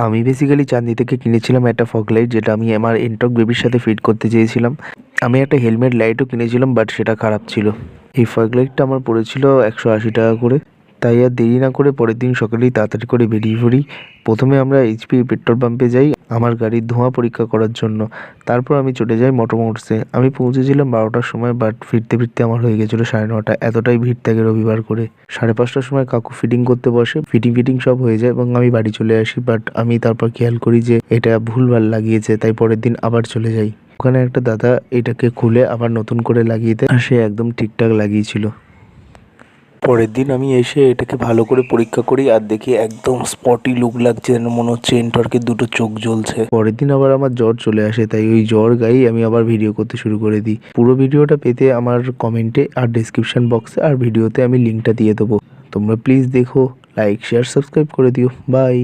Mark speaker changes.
Speaker 1: আমি বেসিক্যালি চাঁদনি থেকে কিনেছিলাম একটা ফগ লাইট, যেটা আমি আমার এনটক বেবির সাথে ফিট করতে চেয়েছিলাম। আমি একটা হেলমেট লাইটও কিনেছিলাম, বাট সেটা খারাপ ছিল। এই ফগ লাইটটা আমার পড়েছিল 180 টাকা করে। তাই আর দেরি না করে পরের দিন সকালেই তাড়াতাড়ি করে বেরিয়ে পড়ি। প্রথমে আমরা এইচপি পেট্রোল পাম্পে যাই আমার গাড়ির ধোঁয়া পরীক্ষা করার জন্য। তারপর আমি চলে যাই মোটরসে। আমি পৌঁছেছিলাম 12টার সময়, বাট ফিরতে ফিরতে আমার হয়ে গেছিলো 9:30। এতটাই ভিড় থাকে রবিবার করে। 5:30টার সময় কাকু ফিটিং করতে বসে, ফিটিং সব হয়ে যায় এবং আমি বাড়ি চলে আসি। বাট আমি তারপর খেয়াল করি যে এটা ভুলভাল লাগিয়েছে, তাই পরের দিন আবার চলে যাই। ওখানে একটা দাদা এটাকে খুলে আবার নতুন করে লাগিয়ে দেয়, আর সে একদম ঠিকঠাক লাগিয়েছিল। পরের দিন আমি এসে এটাকে ভালো করে পরীক্ষা করি আর দেখি একদম স্পটি লুক লাগছে, যেন মনে হচ্ছে এনটর্কের দুটো চোখ জ্বলছে। পরের দিন আবার আমার জ্বর চলে আসে, তাই ওই জ্বর গাই আমি আবার ভিডিও করতে শুরু করে দিই। পুরো ভিডিওটা পেতে আমার কমেন্টে আর ডিসক্রিপশন বক্সে আর ভিডিওতে আমি লিঙ্কটা দিয়ে দেবো। তোমরা প্লিজ দেখো, লাইক শেয়ার সাবস্ক্রাইব করে দিও। বাই।